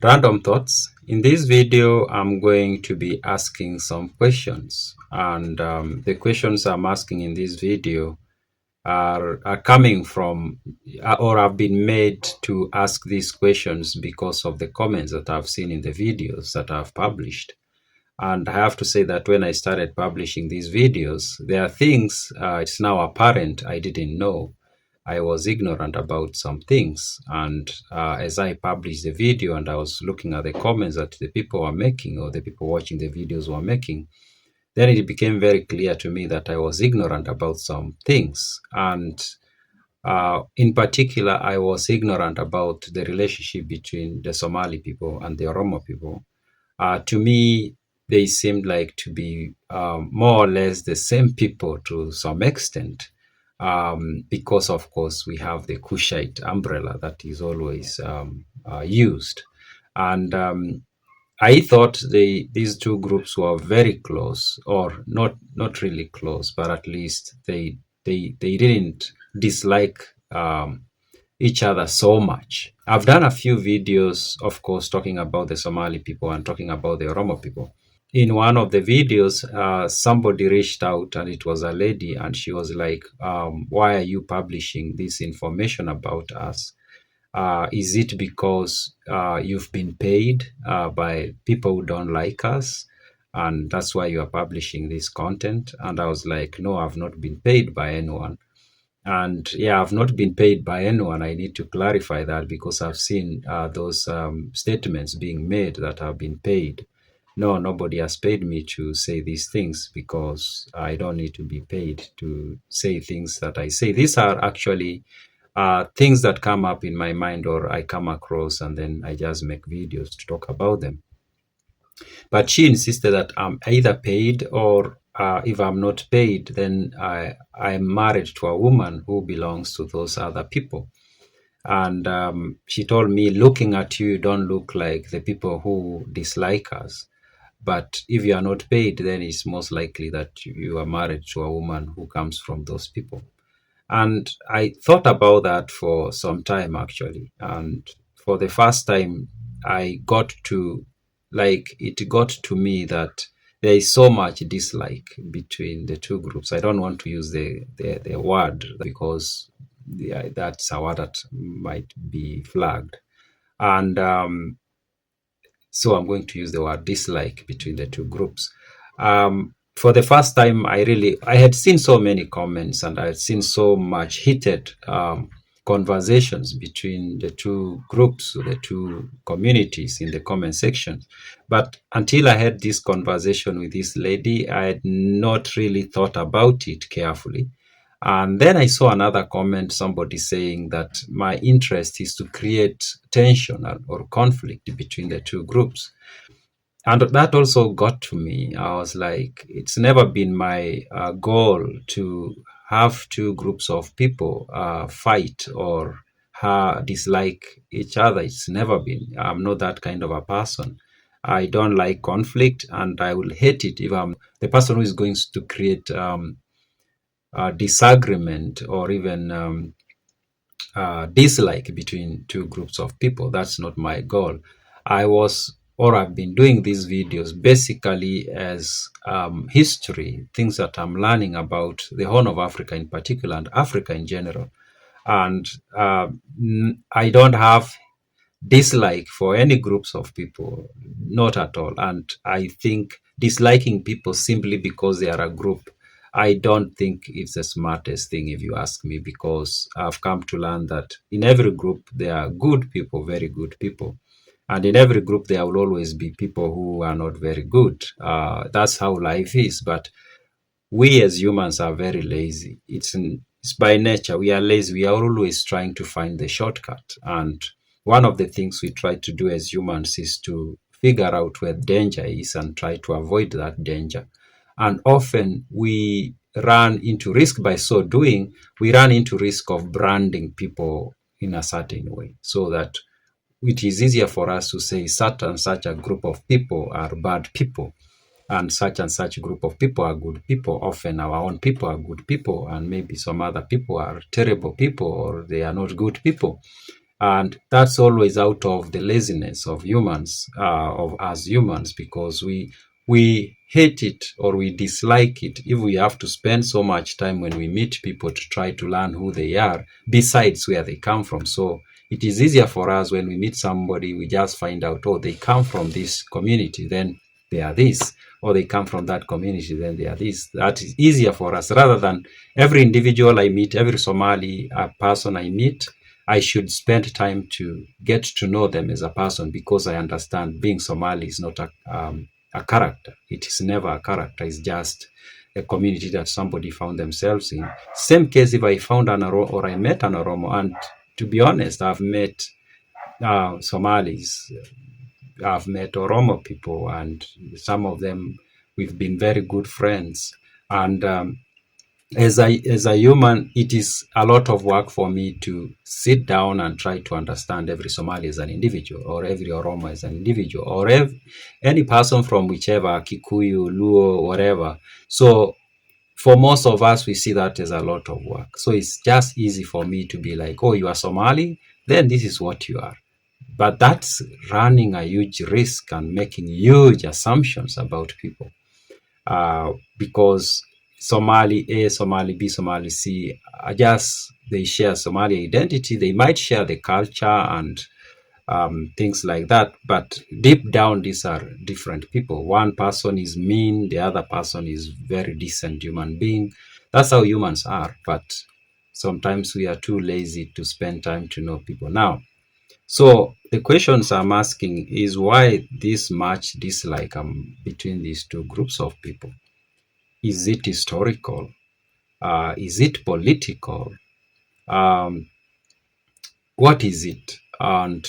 Random thoughts. In this video, I'm going to be asking some questions, and the questions I'm asking in this video are coming from or have been made to ask these questions because of the comments that I've seen in the videos that I've published. And I have to say that when I started publishing these videos, there are things it's now apparent I didn't know. I was ignorant about some things. And as I published the video and I was looking at the comments that the people were making or the people watching the videos were making, then it became very clear to me that I was ignorant about some things. And in particular, I was ignorant about the relationship between the Somali people and the Oromo people. To me, they seemed like to be more or less the same people to some extent, because, of course, we have the Cushite umbrella that is always used. And I thought these two groups were very close, or not really close, but at least they didn't dislike each other so much. I've done a few videos, of course, talking about the Somali people and talking about the Oromo people. In one of the videos, somebody reached out and it was a lady, and she was like, why are you publishing this information about us? Is it because you've been paid by people who don't like us? And that's why you are publishing this content? And I was like, no, I've not been paid by anyone. And yeah, I've not been paid by anyone. I need to clarify that because I've seen those statements being made that I've been paid. No, nobody has paid me to say these things because I don't need to be paid to say things that I say. These are actually things that come up in my mind or I come across, and then I just make videos to talk about them. But she insisted that I'm either paid, or if I'm not paid, then I'm married to a woman who belongs to those other people. And she told me, looking at you, you don't look like the people who dislike us. But if you are not paid, then it's most likely that you are married to a woman who comes from those people. And I thought about that for some time, actually. And for the first time, I got to, like, it got to me that there is so much dislike between the two groups. I don't want to use the word because that's a word that might be flagged. And so I'm going to use the word dislike between the two groups. For the first time, I had seen so many comments and I had seen so much heated conversations between the two groups, the two communities in the comment section. But until I had this conversation with this lady, I had not really thought about it carefully. And then I saw another comment, somebody saying that my interest is to create tension or conflict between the two groups. And that also got to me. I was like, it's never been my goal to have two groups of people fight or dislike each other. It's never been. I'm not that kind of a person. I don't like conflict, and I will hate it if I'm the person who is going to create disagreement or even dislike between two groups of people. That's not my goal. I've been doing these videos basically as history, things that I'm learning about the Horn of Africa in particular and Africa in general. And I don't have dislike for any groups of people, not at all. And I think disliking people simply because they are a group, I don't think it's the smartest thing, if you ask me, because I've come to learn that in every group there are good people, very good people. And in every group there will always be people who are not very good. That's how life is. But we as humans are very lazy. It's by nature. We are lazy. We are always trying to find the shortcut. And one of the things we try to do as humans is to figure out where danger is and try to avoid that danger. And often we run into risk by so doing. We run into risk of branding people in a certain way, so that it is easier for us to say such and such a group of people are bad people and such group of people are good people. Often our own people are good people, and maybe some other people are terrible people or they are not good people. And that's always out of the laziness of humans, of us humans, because we hate it or we dislike it if we have to spend so much time when we meet people to try to learn who they are, besides where they come from. So it is easier for us when we meet somebody, we just find out, oh, they come from this community, then they are this, or they come from that community, then they are this. That is easier for us rather than every individual I meet, every Somali person I meet, I should spend time to get to know them as a person, because I understand being Somali is not a character. It is never a character. It's just a community that somebody found themselves in. Same case if I found an Oromo or I met an Oromo, and to be honest, I've met Somalis, I've met Oromo people, and some of them we've been very good friends. And as a human, it is a lot of work for me to sit down and try to understand every Somali as an individual, or every Oromo as an individual, or any person from whichever, Kikuyu, Luo, whatever. So for most of us, we see that as a lot of work. So it's just easy for me to be like, oh, you are Somali, then this is what you are. But that's running a huge risk and making huge assumptions about people, because Somali A, Somali B, Somali C are just, they share Somali identity. They might share the culture and things like that, but deep down, these are different people. One person is mean, the other person is very decent human being. That's how humans are, but sometimes we are too lazy to spend time to know people. Now, so the questions I'm asking is why this much dislike between these two groups of people? Is it historical? Is it political? Um, what is it? And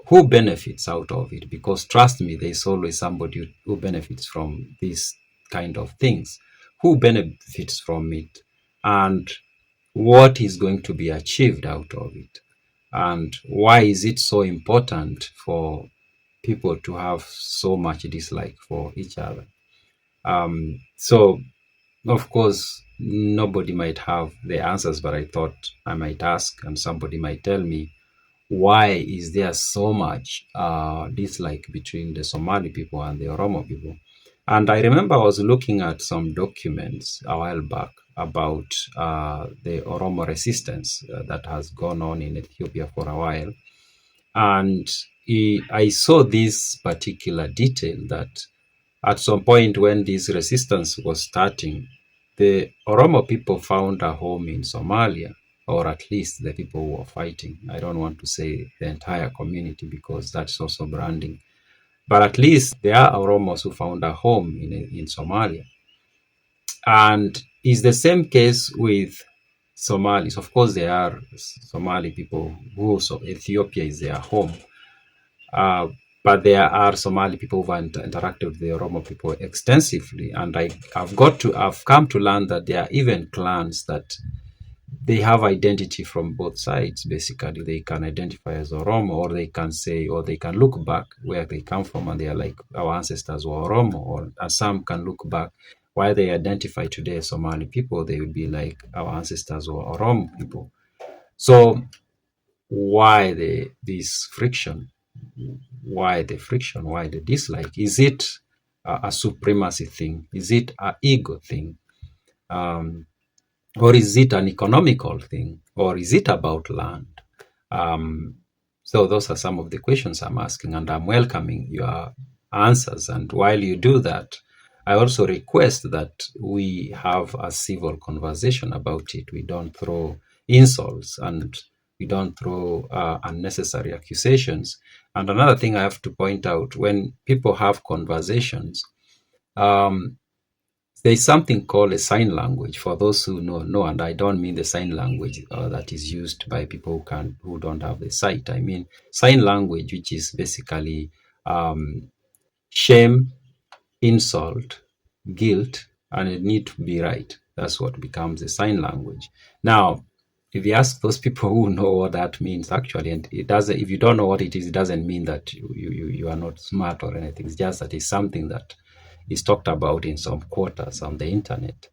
who benefits out of it? Because trust me, there's always somebody who benefits from these kind of things. Who benefits from it? And what is going to be achieved out of it? And why is it so important for people to have so much dislike for each other? So of course, nobody might have the answers, but I thought I might ask, and somebody might tell me, why is there so much dislike between the Somali people and the Oromo people? And I remember I was looking at some documents a while back about the Oromo resistance that has gone on in Ethiopia for a while. And I saw this particular detail that at some point when this resistance was starting, the Oromo people found a home in Somalia, or at least the people who were fighting. I don't want to say the entire community because that's also branding. But at least there are Oromos who found a home in Somalia. And it's the same case with Somalis. Of course, there are Somali people who, so Ethiopia is their home. Uh, but there are Somali people who have interacted with the Oromo people extensively, and I've come to learn that there are even clans that they have identity from both sides. Basically, they can identify as Oromo, or they can say, or they can look back where they come from, and they are like, our ancestors were Oromo, and some can look back why they identify today as Somali people. They would be like, our ancestors were Oromo people. So why this friction? Why the friction? Why the dislike? Is it a supremacy thing? Is it an ego thing? Um, or is it an economical thing? Or is it about land? Um, so those are some of the questions I'm asking, and I'm welcoming your answers. And while you do that, I also request that we have a civil conversation about it. We don't throw insults and we don't throw unnecessary accusations. And another thing I have to point out, when people have conversations, um, there's something called a sign language. For those who know, and I don't mean the sign language that is used by people who don't have the sight. I mean sign language, which is basically shame, insult, guilt, and it need to be right. That's what becomes a sign language. Now, if you ask those people who know what that means, actually, and it doesn't. If you don't know what it is, it doesn't mean that you are not smart or anything. It's just that it's something that is talked about in some quarters on the internet.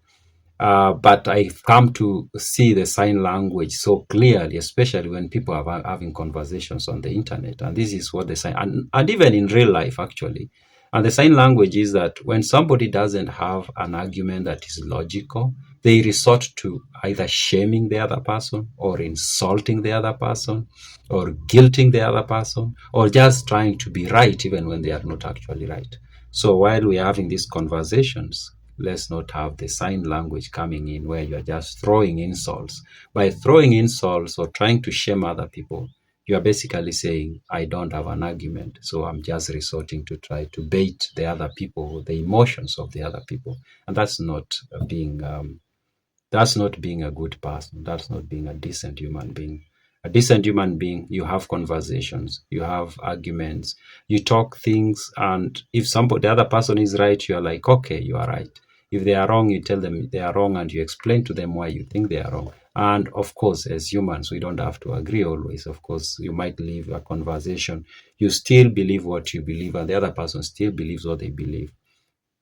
But I've come to see the sign language so clearly, especially when people are having conversations on the internet. And this is what the sign, and even in real life, actually. And the sign language is that when somebody doesn't have an argument that is logical, they resort to either shaming the other person or insulting the other person or guilting the other person or just trying to be right even when they are not actually right. So while we are having these conversations, let's not have the sign language coming in where you're just throwing insults. By throwing insults or trying to shame other people, you are basically saying, I don't have an argument, so I'm just resorting to try to bait the other people, the emotions of the other people. And that's not being a good person. That's not being a decent human being. A decent human being, you have conversations, you have arguments, you talk things, and if somebody, the other person is right, you are like, okay, you are right. If they are wrong, you tell them they are wrong and you explain to them why you think they are wrong. And of course, as humans, we don't have to agree always. Of course, you might leave a conversation. You still believe what you believe, and the other person still believes what they believe,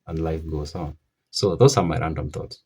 and life goes on. So, those are my random thoughts.